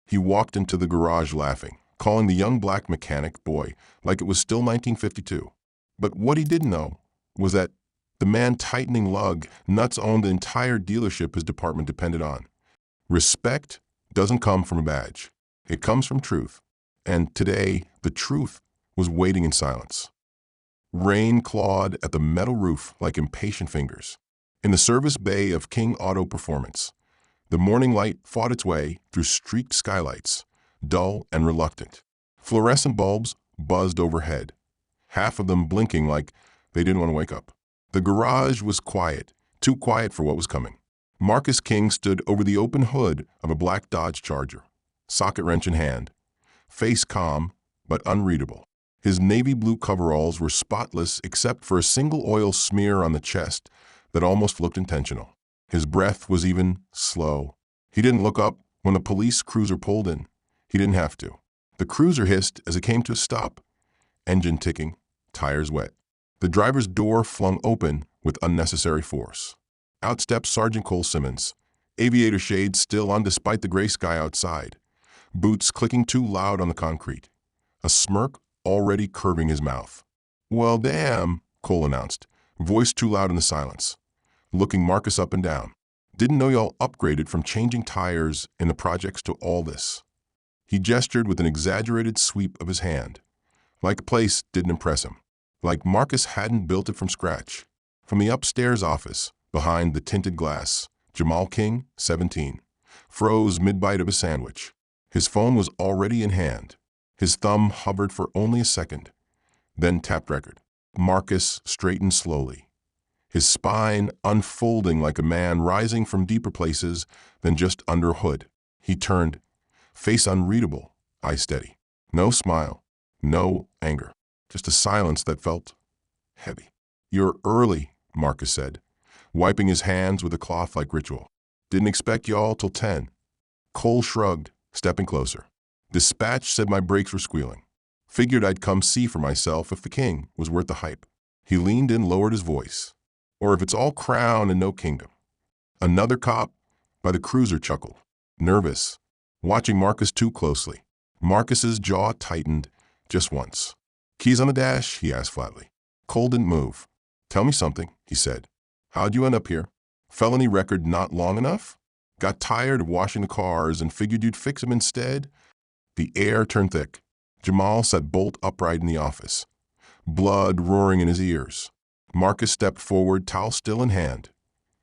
He walked into the garage laughing, calling the young black mechanic boy like it was still 1952. But what he didn't know was that the man tightening lug nuts owned the entire dealership his department depended on. Respect doesn't come from a badge. It comes from truth. And today, the truth was waiting in silence. Rain clawed at the metal roof like impatient fingers. In the service bay of King Auto Performance, the morning light fought its way through streaked skylights, dull and reluctant. Fluorescent bulbs buzzed overhead, half of them blinking like they didn't want to wake up. The garage was quiet, too quiet for what was coming. Marcus King stood over the open hood of a black Dodge Charger, socket wrench in hand, face calm but unreadable. His navy blue coveralls were spotless except for a single oil smear on the chest that almost looked intentional. His breath was even slow. He didn't look up when the police cruiser pulled in. He didn't have to. The cruiser hissed as it came to a stop, engine ticking, tires wet. The driver's door flung open with unnecessary force. Out stepped Sergeant Cole Simmons, aviator shades still on despite the gray sky outside, boots clicking too loud on the concrete, a smirk already curving his mouth. "Well, damn," Cole announced, voice too loud in the silence, looking Marcus up and down. "Didn't know y'all upgraded from changing tires in the projects to all this." He gestured with an exaggerated sweep of his hand, like the place didn't impress him, like Marcus hadn't built it from scratch. From the upstairs office, behind the tinted glass, Jamal King, 17, froze mid-bite of a sandwich. His phone was already in hand. His thumb hovered for only a second, then tapped record. Marcus straightened slowly, his spine unfolding like a man rising from deeper places than just under a hood. He turned, face unreadable, eyes steady. No smile, no anger, just a silence that felt heavy. "You're early," Marcus said, wiping his hands with a cloth like ritual. "Didn't expect y'all till 10. Cole shrugged, stepping closer. "Dispatch said my brakes were squealing. Figured I'd come see for myself if the king was worth the hype." He leaned in, lowered his voice. "Or if it's all crown and no kingdom." Another cop by the cruiser chuckled, nervous, watching Marcus too closely. Marcus's jaw tightened just once. "Keys on the dash?" he asked flatly. Cole didn't move. "Tell me something," he said. "How'd you end up here? Felony record not long enough? Got tired of washing the cars and figured you'd fix them instead?" The air turned thick. Jamal sat bolt upright in the office, blood roaring in his ears. Marcus stepped forward, towel still in hand,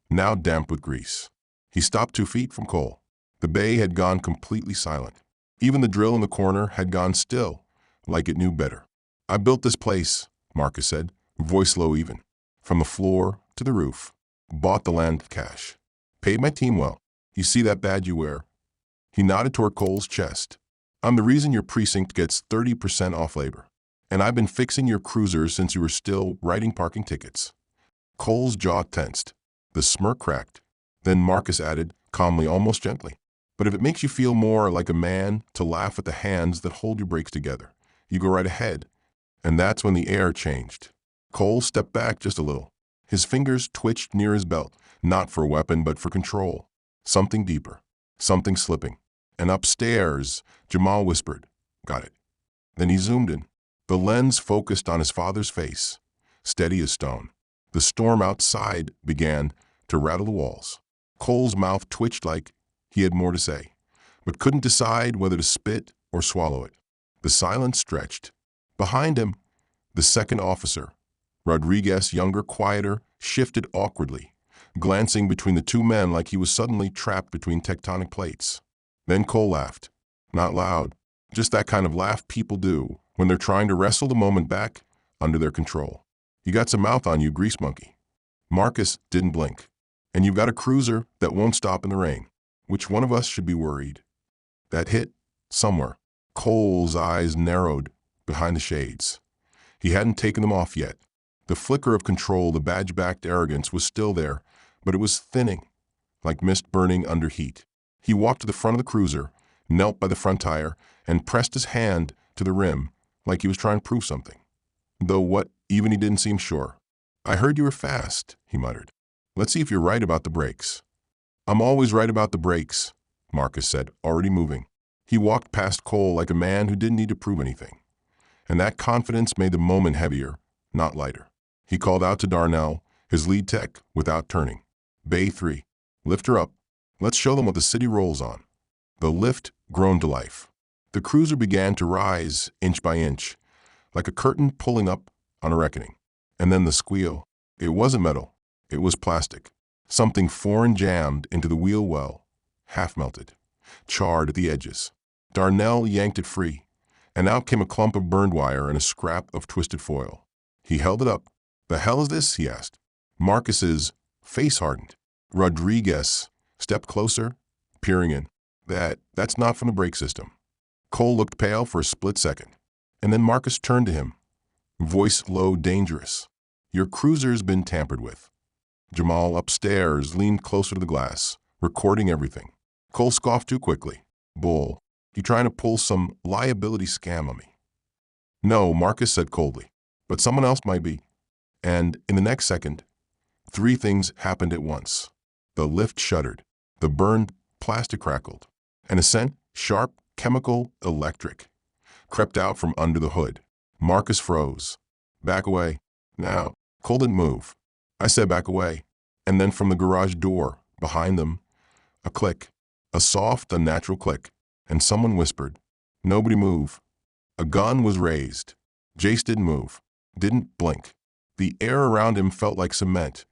now damp with grease. He stopped 2 feet from Cole. The bay had gone completely silent. Even the drill in the corner had gone still, like it knew better. "I built this place," Marcus said, voice low even, "from the floor to the roof. Bought the land with cash. Paid my team well. You see that badge you wear?" He nodded toward Cole's chest. "I'm the reason your precinct gets 30% off labor. And I've been fixing your cruisers since you were still writing parking tickets." Cole's jaw tensed. The smirk cracked. Then Marcus added, calmly, almost gently, "But if it makes you feel more like a man to laugh at the hands that hold your brakes together, you go right ahead." And that's when the air changed. Cole stepped back just a little. His fingers twitched near his belt, not for a weapon but for control. Something deeper, something slipping. And upstairs, Jamal whispered, "Got it." Then he zoomed in. The lens focused on his father's face, steady as stone. The storm outside began to rattle the walls. Cole's mouth twitched like he had more to say, but couldn't decide whether to spit or swallow it. The silence stretched. Behind him, the second officer, Rodriguez, younger, quieter, shifted awkwardly, glancing between the two men like he was suddenly trapped between tectonic plates. Then Cole laughed. Not loud, just that kind of laugh people do when they're trying to wrestle the moment back under their control. "You got some mouth on you, grease monkey." Marcus didn't blink. "And you've got a cruiser that won't stop in the rain. Which one of us should be worried?" That hit somewhere. Cole's eyes narrowed behind the shades. He hadn't taken them off yet. The flicker of control, the badge-backed arrogance was still there, but it was thinning, like mist burning under heat. He walked to the front of the cruiser, knelt by the front tire, and pressed his hand to the rim like he was trying to prove something. Though what, even he didn't seem sure. "I heard you were fast," he muttered. "Let's see if you're right about the brakes." "I'm always right about the brakes," Marcus said, already moving. He walked past Cole like a man who didn't need to prove anything. And that confidence made the moment heavier, not lighter. He called out to Darnell, his lead tech, without turning. Bay 3. Lift her up. Let's show them what the city rolls on. The lift groaned to life. The cruiser began to rise inch by inch, like a curtain pulling up on a reckoning. And then the squeal. It wasn't metal. It was plastic. Something foreign jammed into the wheel well, half melted, charred at the edges. Darnell yanked it free, and out came a clump of burned wire and a scrap of twisted foil. He held it up. "The hell is this?" he asked. Marcus's face hardened. Rodriguez stepped closer, peering in. That's not from the brake system." Cole looked pale for a split second, and then Marcus turned to him, voice low, dangerous. "Your cruiser's been tampered with." Jamal upstairs leaned closer to the glass, recording everything. Cole scoffed too quickly. "Bull, you trying to pull some liability scam on me?" "No," Marcus said coldly, "but someone else might be." And in the next second, three things happened at once. The lift shuddered, the burned plastic crackled, and a scent, sharp, chemical, electric, crept out from under the hood. Marcus froze. "Back away." "Now." Cole didn't move. "I said back away." And then from the garage door, behind them, a click, a soft, unnatural click, and someone whispered, "Nobody move." A gun was raised. Jace didn't move, didn't blink. The air around him felt like cement,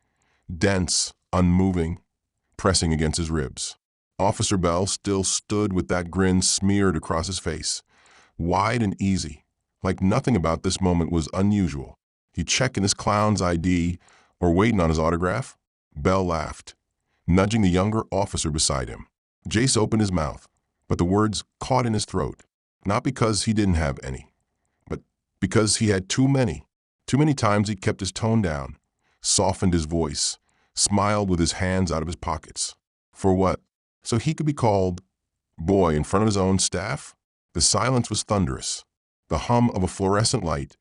dense, unmoving, pressing against his ribs. Officer Bell still stood with that grin smeared across his face, wide and easy, like nothing about this moment was unusual. He checking his clown's ID or waiting on his autograph? Bell laughed, nudging the younger officer beside him. Jace opened his mouth, but the words caught in his throat, not because he didn't have any, but because he had too many. Too many times he kept his tone down, softened his voice, smiled with his hands out of his pockets. For what? So he could be called boy in front of his own staff? The silence was thunderous. The hum of a fluorescent light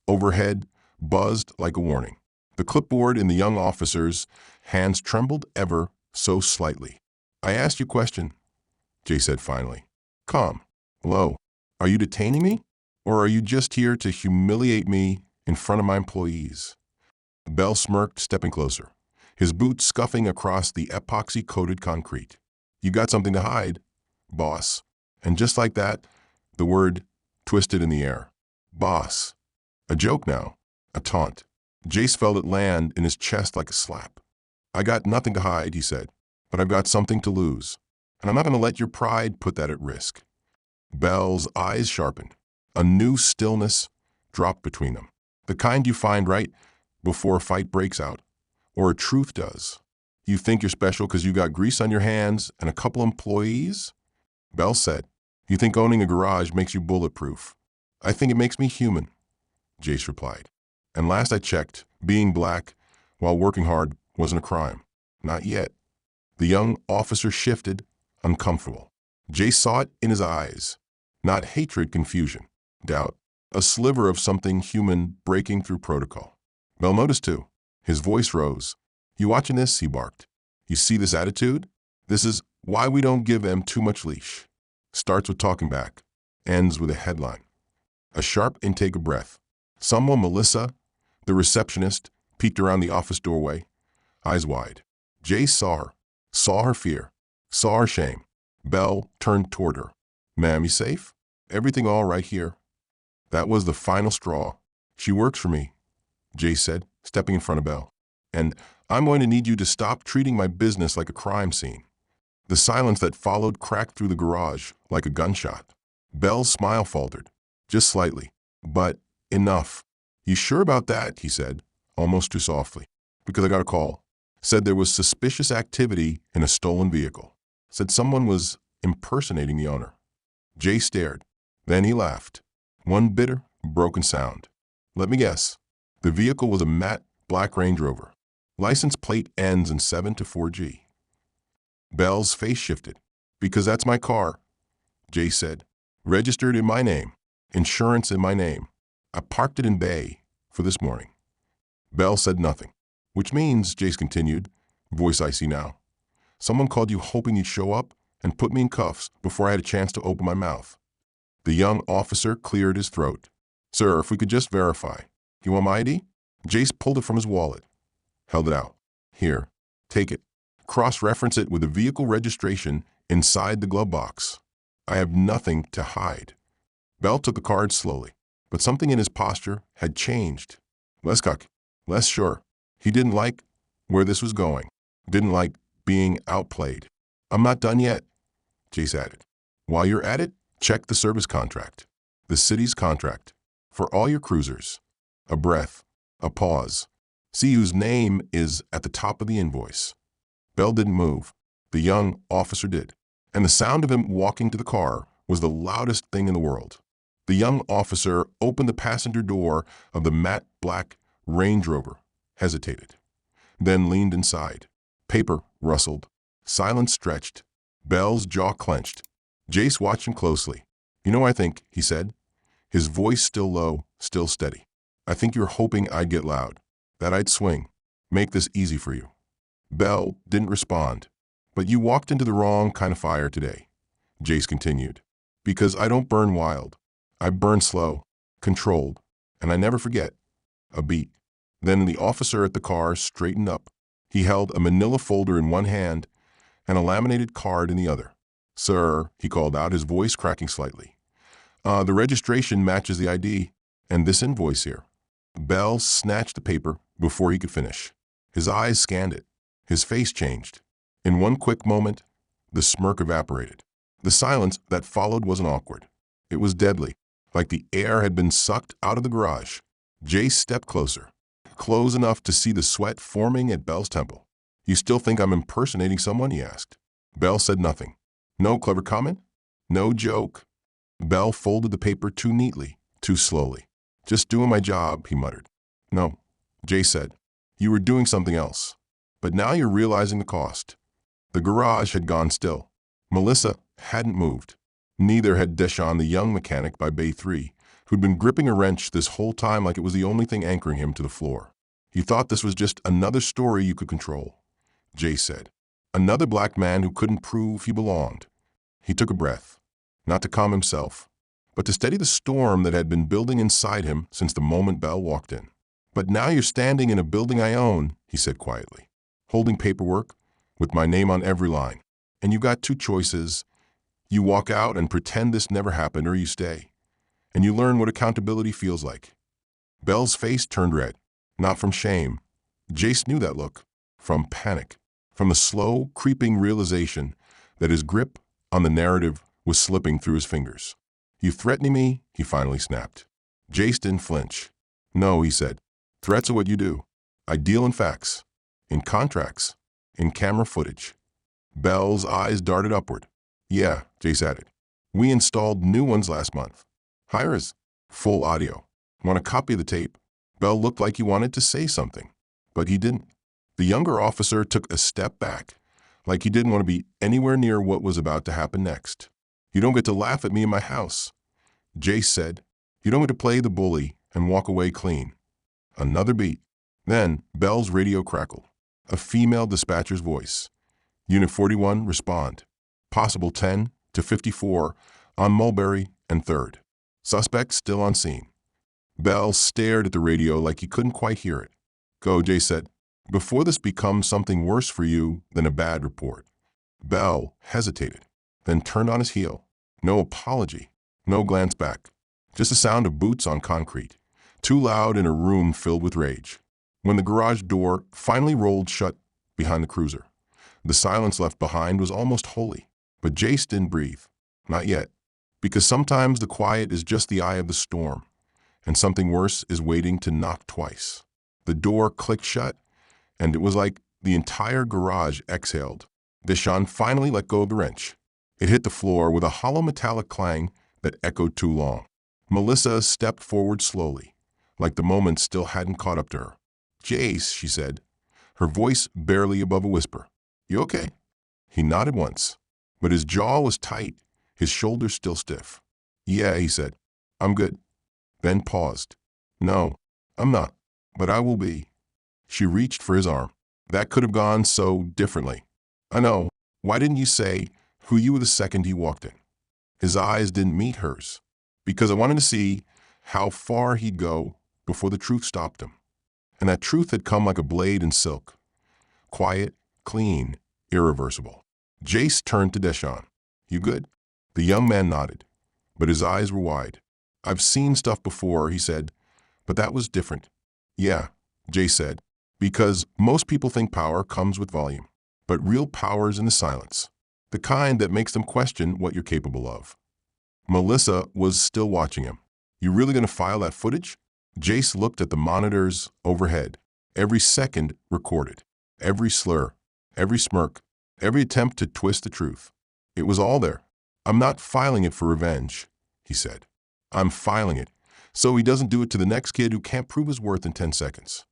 overhead buzzed like a warning. The clipboard in the young officer's hands trembled ever so slightly. "I asked you a question," Jay said finally. "Calm. Hello. Are you detaining me? Or are you just here to humiliate me in front of my employees?" Bell smirked, stepping closer, his boots scuffing across the epoxy-coated concrete. "You got something to hide, boss." And just like that, the word twisted in the air. Boss. A joke now, a taunt. Jace felt it land in his chest like a slap. "I got nothing to hide," he said, "but I've got something to lose. And I'm not going to let your pride put that at risk." Bell's eyes sharpened. A new stillness dropped between them. The kind you find right before a fight breaks out, or a truth does. "You think you're special because you got grease on your hands and a couple employees?" Bell said. "You think owning a garage makes you bulletproof?" "I think it makes me human," Jace replied. "And last I checked, being black while working hard wasn't a crime. Not yet." The young officer shifted, uncomfortable. Jace saw it in his eyes. Not hatred, confusion, doubt. A sliver of something human breaking through protocol. Bell noticed too. His voice rose. "You watching this?" he barked. "You see this attitude? This is why we don't give them too much leash." Starts with talking back. Ends with a headline. A sharp intake of breath. Someone, Melissa, the receptionist, peeked around the office doorway, eyes wide. Jace saw her fear, saw her shame. Bell turned toward her. "Ma'am, you safe? Everything all right here?" That was the final straw. "She works for me," Jace said, stepping in front of Bell. "And I'm going to need you to stop treating my business like a crime scene." The silence that followed cracked through the garage like a gunshot. Bell's smile faltered, just slightly, but enough. "You sure about that?" he said, almost too softly. "Because I got a call. Said there was suspicious activity in a stolen vehicle. Said someone was impersonating the owner." Jay stared. Then he laughed. One bitter, broken sound. "Let me guess. The vehicle was a matte black Range Rover. License plate ends in 7 to 4G. Bell's face shifted. "Because that's my car," Jay said. "Registered in my name. Insurance in my name. I parked it in Bay for this morning." Bell said nothing. "Which means," Jace continued, voice icy now, "someone called you hoping you'd show up and put me in cuffs before I had a chance to open my mouth. The young officer cleared his throat. Sir, if we could just verify. You want my ID? Jace pulled it from his wallet, held it out. Here, take it. Cross-reference it with the vehicle registration inside the glove box. I have nothing to hide. Bell took the card slowly, but something in his posture had changed. Less cocky, less sure. He didn't like where this was going. Didn't like being outplayed. I'm not done yet, Jace added. While you're at it, check the service contract. The city's contract. For all your cruisers. A breath. A pause. See whose name is at the top of the invoice. Bell didn't move. The young officer did. And the sound of him walking to the car was the loudest thing in the world. The young officer opened the passenger door of the matte black Range Rover, hesitated, then leaned inside. Paper rustled. Silence stretched. Bell's jaw clenched. Jace watched him closely. You know, I think, he said, his voice still low, still steady. I think you're hoping I'd get loud, that I'd swing, make this easy for you. Bell didn't respond. But you walked into the wrong kind of fire today, Jace continued. Because I don't burn wild. I burn slow, controlled, and I never forget. A beat. Then the officer at the car straightened up. He held a manila folder in one hand and a laminated card in the other. Sir, he called out, his voice cracking slightly. The registration matches the ID and this invoice here. Bell snatched the paper before he could finish. His eyes scanned it. His face changed. In one quick moment, the smirk evaporated. The silence that followed wasn't awkward. It was deadly, like the air had been sucked out of the garage. Jace stepped closer, close enough to see the sweat forming at Bell's temple. You still think I'm impersonating someone? He asked. Bell said nothing. No clever comment? No joke? Bell folded the paper too neatly, too slowly. Just doing my job, he muttered. No, Jace said. You were doing something else. But now you're realizing the cost. The garage had gone still. Melissa hadn't moved. Neither had Deshawn, the young mechanic by Bay 3, who'd been gripping a wrench this whole time like it was the only thing anchoring him to the floor. He thought this was just another story you could control, Jace said. Another black man who couldn't prove he belonged. He took a breath, not to calm himself, but to steady the storm that had been building inside him since the moment Bell walked in. But now you're standing in a building I own, he said quietly, holding paperwork with my name on every line. And you got two choices. You walk out and pretend this never happened, or you stay. And you learn what accountability feels like. Bell's face turned red, not from shame. Jace knew that look. From panic. From the slow, creeping realization that his grip on the narrative was slipping through his fingers. You threatening me? He finally snapped. Jace didn't flinch. No, he said. Threats are what you do. I deal in facts. In contracts. In camera footage. Bell's eyes darted upward. Yeah, Jace added. We installed new ones last month. Hires. Full audio. Want a copy of the tape? Bell looked like he wanted to say something, but he didn't. The younger officer took a step back, like he didn't want to be anywhere near what was about to happen next. You don't get to laugh at me in my house, Jace said. You don't get to play the bully and walk away clean. Another beat. Then Bell's radio crackled. A female dispatcher's voice. Unit 41, respond. Possible 10 to 54 on Mulberry and 3rd. Suspect still on scene. Bell stared at the radio like he couldn't quite hear it. Go, Jay said, before this becomes something worse for you than a bad report. Bell hesitated, then turned on his heel. No apology, no glance back. Just the sound of boots on concrete, too loud in a room filled with rage. When the garage door finally rolled shut behind the cruiser, the silence left behind was almost holy. But Jace didn't breathe. Not yet. Because sometimes the quiet is just the eye of the storm, and something worse is waiting to knock twice. The door clicked shut, and it was like the entire garage exhaled. Deshawn finally let go of the wrench. It hit the floor with a hollow metallic clang that echoed too long. Melissa stepped forward slowly, like the moment still hadn't caught up to her. Jace, she said, her voice barely above a whisper. You okay? He nodded once, but his jaw was tight, his shoulders still stiff. Yeah, he said. I'm good. Then paused. No, I'm not, but I will be. She reached for his arm. That could have gone so differently. I know. Why didn't you say who you were the second he walked in. His eyes didn't meet hers, because I wanted to see how far he'd go before the truth stopped him. And that truth had come like a blade in silk. Quiet, clean, irreversible. Jace turned to Deshawn. "You good?" The young man nodded, but his eyes were wide. "I've seen stuff before," he said, "but that was different." "Yeah," Jace said, "because most people think power comes with volume, but real power's in the silence, the kind that makes them question what you're capable of." Melissa was still watching him. "You really gonna file that footage?" Jace looked at the monitors overhead. Every second recorded. Every slur. Every smirk. Every attempt to twist the truth. It was all there. "I'm not filing it for revenge," he said. "I'm filing it so he doesn't do it to the next kid who can't prove his worth in 10 seconds.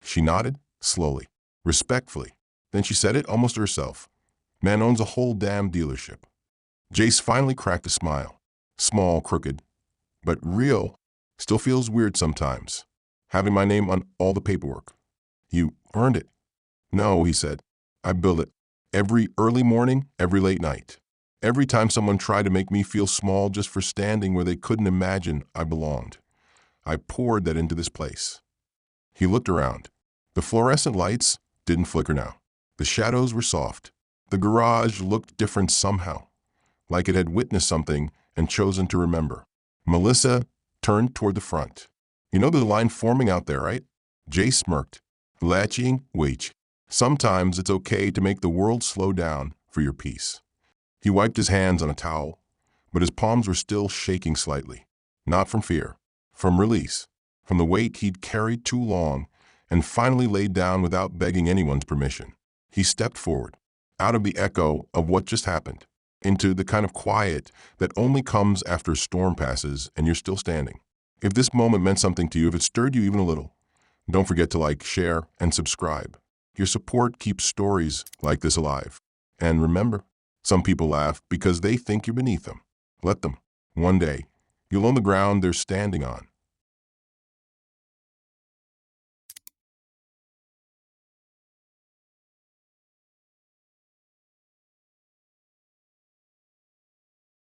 She nodded, slowly, respectfully. Then she said it almost to herself. "Man owns a whole damn dealership." Jace finally cracked a smile. Small, crooked, but real. "Still feels weird sometimes, having my name on all the paperwork." "You earned it." "No," he said. "I built it. Every early morning, every late night. Every time someone tried to make me feel small just for standing where they couldn't imagine I belonged, I poured that into this place." He looked around. The fluorescent lights didn't flicker now. The shadows were soft. The garage looked different somehow, like it had witnessed something and chosen to remember. Melissa turned toward the front. "You know the line forming out there, right?" Jay smirked. "Latching, wait. Sometimes it's okay to make the world slow down for your peace." He wiped his hands on a towel, but his palms were still shaking slightly. Not from fear, from release, from the weight he'd carried too long and finally laid down without begging anyone's permission. He stepped forward, out of the echo of what just happened, into the kind of quiet that only comes after a storm passes and you're still standing. If this moment meant something to you, if it stirred you even a little, don't forget to like, share, and subscribe. Your support keeps stories like this alive. And remember, some people laugh because they think you're beneath them. Let them. One day, you'll own the ground they're standing on.